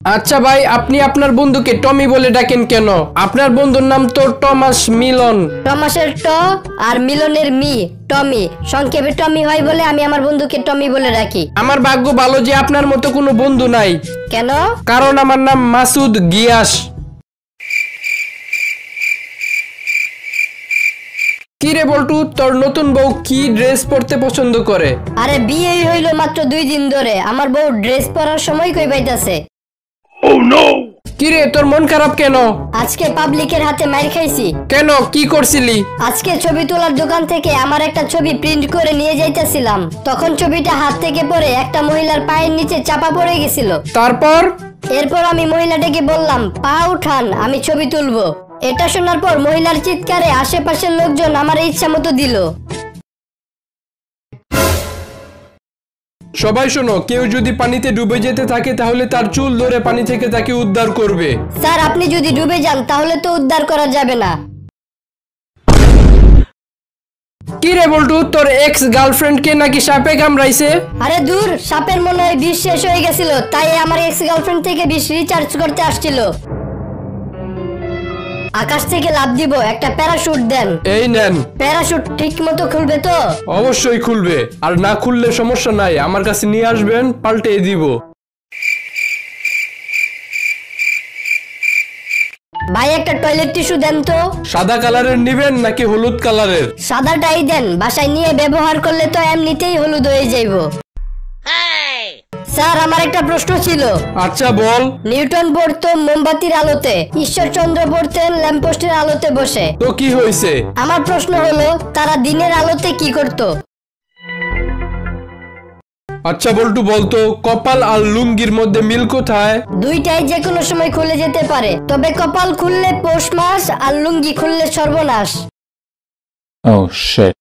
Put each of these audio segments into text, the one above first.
আচ্ছা ভাই, আপনি আপনার বন্ধুকে টমি বলে ডাকেন কেন? আপনার বন্ধুর নাম তো টমাস মিলন। টমাসের ট আর মিলনের মি, টমি, সংক্ষেপে টমি হয় বলে আমি আমার বন্ধুকে টমি বলে ডাকি। আমার ভাগ্য ভালো যে আপনার মতো কোনো বন্ধু নাই। কেন? কারণ আমার নাম মাসুদ গিয়াস। কি রে বল্টু, তোর নতুন বউ কি ড্রেস পরতে পছন্দ করে? আরে বিয়েই হইল মাত্র 2 দিন ধরে, আমার বউ ড্রেস পরার সময় কই পাইতাছে। কি রে, তোর মন খারাপ কেন? আজকে পাবলিকের হাতে মাইর খাইছি। কেন, কি করছিলি? আজকে ছবি তোলার দোকান থেকে আমার একটা ছবি প্রিন্ট করে নিয়ে যাইতেছিলাম, তখন ছবিটা হাত থেকে পড়ে একটা মহিলার পায়ের নিচে চাপা পড়ে গেছিল। তারপর? এরপর আমি মহিলাটাকে বললাম, পা উঠান, আমি ছবি তুলবো। এটা শোনার পর মহিলার চিৎকারে আশেপাশের লোকজন আমার ইচ্ছা মতো দিল। সবাই শোনো, কেউ যদি পানিতে ডুবে যেতে থাকে তাহলে তার চুল ধরে পানি থেকে তাকে উদ্ধার করবে। স্যার, আপনি যদি ডুবে যান তাহলে তো উদ্ধার করা যাবে না। কি রে বল্টু, তোর এক্স গার্লফ্রেন্ডকে নাকি সাপে কামড়াইছে? আরে দূর, সাপের মনে হয় বিষ শেষ হয়ে গেছিল, তাই আমার এক্স গার্লফ্রেন্ড থেকে বিষ রিচার্জ করতে আসছিল। আকাশ থেকে লাফ দিব, একটা প্যারাশুট দেন। এই নেন। প্যারাশুট ঠিক মতো খুলবে তো? অবশ্যই খুলবে, আর না খুললে সমস্যা নাই, আমার কাছে নিয়ে আসবেন, পাল্টে দিব। ভাই, একটা টয়লেট টিস্যু দেন তো। সাদা কালারের নিবেন নাকি হলুদ কালারের? সাদাটাই দেন, বাসায় নিয়ে ব্যবহার করলে তো এমনিতেই হলুদ হয়ে যাইব। স্যার, আমার একটা প্রশ্ন ছিল। আচ্ছা বল। নিউটন পড়তো মোমবাতির আলোতে, ঈশ্বরচন্দ্র পড়তেন ল্যাম্পপোস্টের আলোতে বসে। তো কি হয়েছে? আমার প্রশ্ন হলো, তারা দিনের আলোতে কি করত? আচ্ছা বল্টু, বলতো কপাল আর লুঙ্গির মধ্যে মিল কোথায়? দুইটাই যে কোনো সময় খুলে যেতে পারে, তবে কপাল খুললে পৌষ মাস আর লুঙ্গি খুললে সর্বনাশ। Oh shit.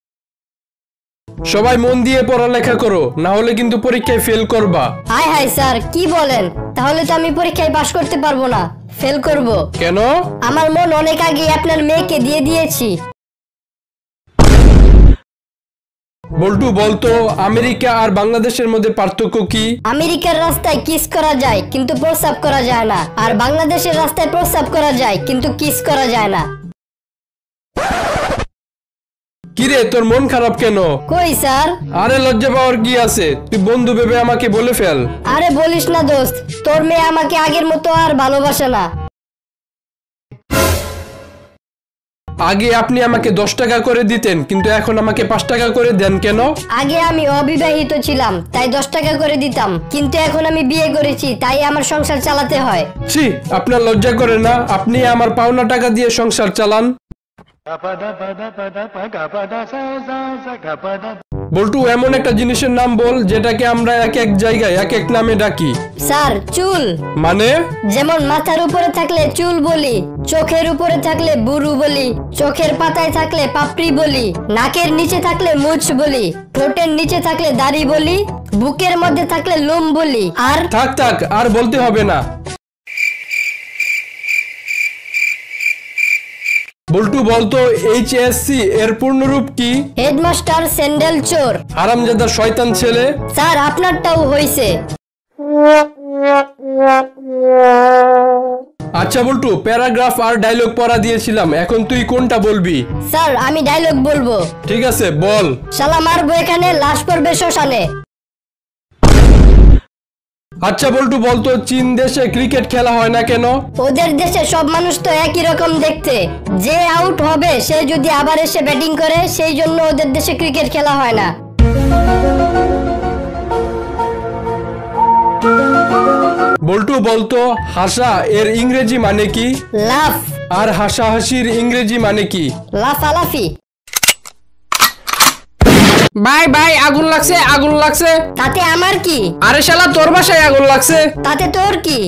সবাই মন দিয়ে পড়ালেখা করো, না হলে কিন্তু পরীক্ষায় ফেল করবা। হাই হাই স্যার, কি বলেন? তাহলে তো আমি পরীক্ষায় পাশ করতে পারবো না, ফেল করব। কেন? আমার মন অনেক আগে আপনার মেয়েকে দিয়ে দিয়েছি। বল্টু, বলতো আমেরিকা আর বাংলাদেশের মধ্যে পার্থক্য কি? আমেরিকার রাস্তায় কিস করা যায় কিন্তু প্রস্রাব করা যায় না, আর বাংলাদেশের রাস্তায় প্রস্রাব করা যায় কিন্তু কিস করা যায় না। কিরে, তোর মন খারাপ কেন? কই স্যার? আরে লজ্জা পাওয়ার কি আছে, তুই বন্ধু ভেবে আমাকে বলে ফেল। আরে বলিস না দোস্ত, তোর মেয়ে আমাকে আগের মতো আর ভালোবাসে না। আগে আপনি আমাকে 10 টাকা করে দিতেন, কিন্তু এখন আমাকে 5 টাকা করে দেন কেন? আগে আমি অবিবাহিত ছিলাম, তাই 10 টাকা করে দিতাম, কিন্তু এখন আমি বিয়ে করেছি, তাই আমার সংসার চালাতে হয়। ছি, আপনার লজ্জা করে না? আপনি আমার পাওনা টাকা দিয়ে সংসার চালান। বল্টু, এমন একটা জিনিসের নাম বল যেটাকে আমরা এক এক জায়গায় এক এক নামে ডাকি। স্যার, চুল। মানে? যেমন মাথার উপরে থাকলে চুল বলি, চোখের উপরে থাকলে বুরু বলি, চোখের পাতায় থাকলে পাপড়ি বলি, নাকের নিচে থাকলে মুছ বলি, ঠোঁটের নিচে থাকলে দাড়ি বলি, বুকের মধ্যে থাকলে লোম বলি। আর থাক থাক, আর বলতে হবে না। বল্টু, বলতো এইচএসসি এর পূর্ণরূপ কি? হেডমাস্টার স্যান্ডেল চোর। হারামজাদা শয়তান ছেলে। স্যার, আপনারটাও হইছে। আচ্ছা বল্টু, প্যারাগ্রাফ আর ডায়লগ পড়া দিয়েছিলাম, এখন তুই কোনটা বলবি? স্যার, আমি ডায়লগ বলবো। ঠিক আছে, বল। শালা মারবো এখানে, লাশ পড়বে শ্মশানে। আচ্ছা বল্টু, বলতো চীন দেশে ক্রিকেট খেলা হয় না কেন? ওদের দেশে সব মানুষ তো একই রকম দেখতে, যে আউট হবে সে যদি আবার এসে ব্যাটিং করে, সেই জন্য ওদের দেশে ক্রিকেট খেলা হয় না। বল্টু, বলতো হাসা এর ইংরেজি মানে কি? লাফ। আর হাসাহাসির ইংরেজি মানে কি? লাফালাফি। ভাই ভাই, আগুন লাগছে, আগুন লাগছে। তাতে আমার কি? আরে শালা, তোর বাসায় আগুন লাগছে। তাতে তোর কি?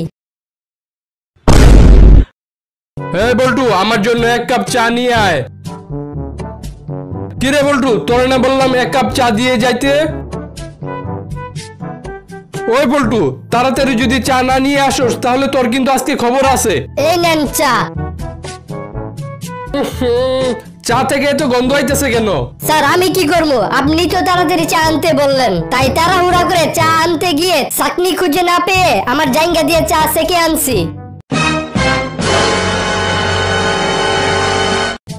এই বল্টু, আমার জন্য 1 কাপ চা নিয়ে আয়। কিরে বল্টু, তোর না বললাম 1 কাপ চা দিয়ে যাইতে? ওই বল্টু, তাড়াতাড়ি যদি চা না নিয়ে আসোস তাহলে তোর কিন্তু আজকে খবর আছে। এই নেন চা। চা থেকে এত গন্ধ হইতেছে কেন? স্যার আমি কি করবো, আপনি তো তাড়াতাড়ি চা আনতে বললেন, তাই তাড়াহুড়া করে চা আনতে গিয়ে চাকনি খুঁজে না পেয়ে আমার জায়গা দিয়ে চা সেকে আনছি।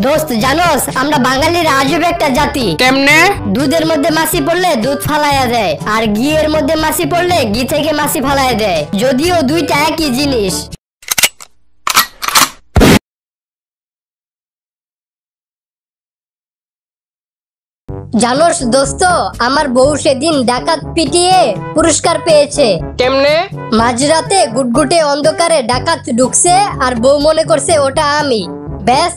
দোস্ত জানোস আমরা বাঙালির আজব একটা জাতি। কেমনে? দুধের মধ্যে মাছি পড়লে দুধ ফালাইয়া দেয়, আর ঘিয়ের মধ্যে মাছি পড়লে ঘি থেকে মাছি ফালাইয়া দেয়, যদিও দুইটা একই জিনিস। জানোস দোস্ত, আমার বউ সেদিন ডাকাত পিটিয়ে পুরস্কার পেয়েছে। কেমনে? মাঝরাতে গুটগুটে অন্ধকারে ডাকাত ঢুকছে আর বউ মনে করছে ওটা আমি। ব্যাস।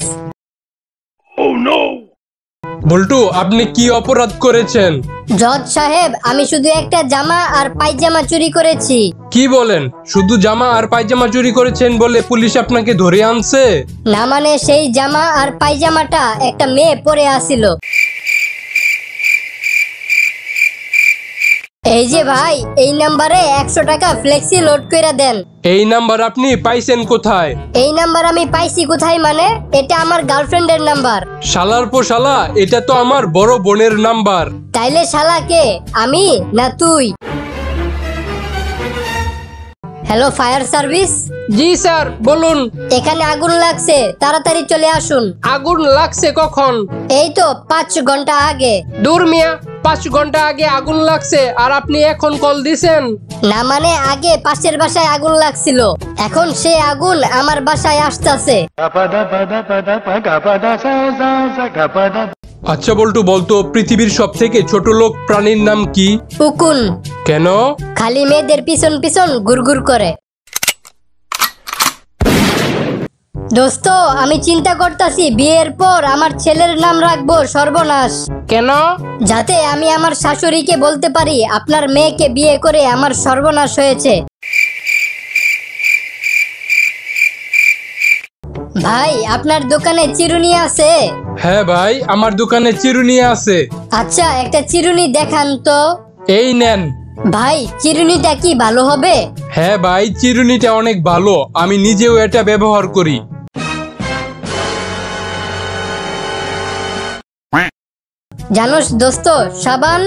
বল্টু, আপনি কি অপরাধ করেছেন? জজ সাহেব, আমি শুধু একটা জামা আর পায়জামা চুরি করেছি। কি বলেন? শুধু জামা আর পায়জামা চুরি করেছেন বলে পুলিশ আপনাকে ধরে আনছে? না মানে সেই জামা আর পায়জামাটা একটা মেয়ে পরে আসিল। এই যে ভাই, এই নাম্বারে 100 টাকা ফ্লেক্সি লোড কইরা দেন। এই নাম্বার আপনি পাইছেন কোথায়? এই নাম্বার আমি পাইছি কোথায় মানে, এটা আমার গার্লফ্রেন্ডের নাম্বার। শালার পো শালা, এটা তো আমার বড় বোনের নাম্বার। তাইলে শালা কে, আমি না তুই? Hello fire service. জি স্যার, বলুন। এখানে আগুন লাগছে, তাড়াতাড়ি চলে আসুন। আগুন লাগছে কখন? এই তো 5 ঘন্টা আগে। দূর মিয়া, 5 ঘন্টা আগে আগুন লাগছে আর আপনি এখন কল দিছেন? না মানে আগে পাশের বাসায় আগুন লাগছিল, এখন সে আগুন আমার বাসায় আসতেছে। আচ্ছা বল্টু, বলতো পৃথিবীর সব থেকে ছোট লোক প্রাণীর নাম কি? উকুন। কেন? খালি মেয়েদের পিছন পিছন গুড়গুড় করে। দোস্ত আমি চিন্তা করতেছি বিয়ের পর আমার ছেলের নাম রাখবো সর্বনাশ। কেন? যাতে আমি আমার শাশুড়িকে বলতে পারি আপনার মেয়েকে বিয়ে করে আমার সর্বনাশ হয়েছে। ভাই আপনার দোকানে চিরুনি আছে? হ্যাঁ ভাই, আমার দোকানে চিরুনি আছে। আচ্ছা একটা চিরুনি দেখান তো। এই নেন। ভাই চিরুনিটা কি ভালো হবে? হ্যাঁ ভাই, চিরুনিটা অনেক ভালো, আমি নিজেও এটা ব্যবহার করি। জানোস দোস্ত, সাবান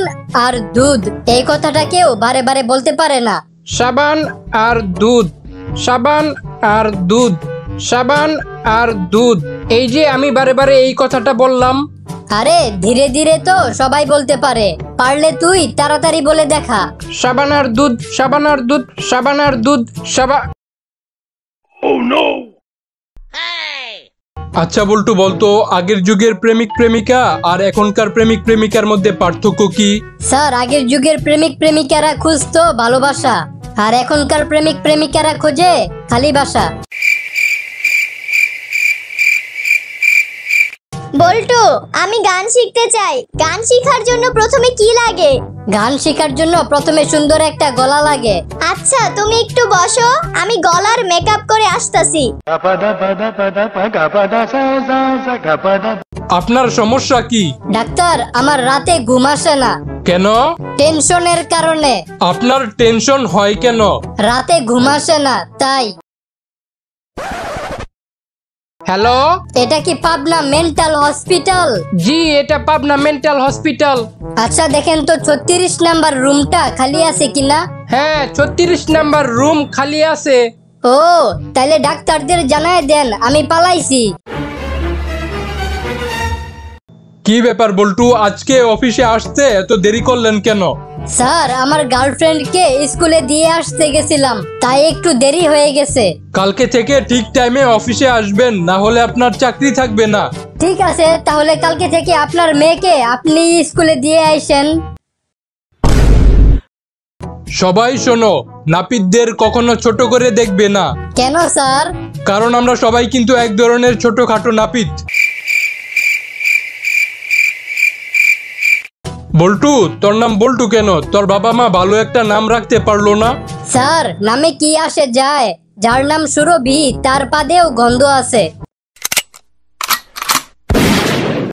আর দুধ এই কথাটা কেউ বারে বারে বলতে পারে না। সাবান আর দুধ, সাবান আর দুধ, সাবান আর দুধ, এই যে আমি বারে বারে এই কথাটা বললাম। আরে ধীরে ধীরে তো সবাই বলতে পারে, পারলে তুই তাড়াতাড়ি বলে দেখা। সাবান আর দুধ, সাবান আর দুধ, সাবান আর দুধ, সাবান। আচ্ছা বল্টু, বলতো আগের যুগের প্রেমিক প্রেমিকা আর এখনকার প্রেমিক প্রেমিকার মধ্যে পার্থক্য কি? স্যার আগের যুগের প্রেমিক প্রেমিকারা খুঁজতো ভালোবাসা, আর এখনকার প্রেমিক প্রেমিকারা খোঁজে খালি বাসা। বল্টু, আমি গান শিখতে চাই, গান শেখার জন্য প্রথমে কি লাগে? গান শেখার জন্য প্রথমে সুন্দর একটা গলা লাগে। আচ্ছা তুমি একটু বসো, আমি গলার মেকআপ করে আসতাছি। আপনার সমস্যা কি? ডাক্তার আমার রাতে ঘুম আসে না। কেন? টেনশনের কারণে। আপনার টেনশন হয় কেন? রাতে ঘুম আসে না তাই। হ্যালো, এটা কি পাবনা মেন্টাল হসপিটাল? জি এটা পাবনা মেন্টাল হসপিটাল। আচ্ছা দেখেন তো 36 নাম্বার রুমটা খালি আছে কিনা। হ্যাঁ 36 নাম্বার রুম খালি আছে। ও তাইলে ডাক্তারদের জানায় দেন আমি পালাইছি। কি ব্যাপার বল্টু, আজকে অফিসে আসতে এত দেরি করলেন কেন? স্যার আমার গার্লফ্রেন্ডকে স্কুলে দিয়ে আসতে গেছিলাম, তাই একটু দেরি হয়ে গেছে। কালকে থেকে ঠিক টাইমে অফিসে আসবেন, না হলে আপনার চাকরি থাকবে না। ঠিক আছে, তাহলে কালকে থেকে আপনার মেয়েকে আপনি স্কুলে দিয়ে আইসেন। সবাই শোনো, নাপিতদের কখনো ছোট করে দেখবে না। কেন স্যার? কারণ আমরা সবাই কিন্তু এক ধরনের ছোটখাটো নাপিত। বল্টু, তোর নাম বল্টু কেন? তোর বাবা মা ভালো একটা নাম রাখতে পারলো না? স্যার নামে কি আসে যায়, যার নাম সুরভি তার পাদেও গন্ধ আছে।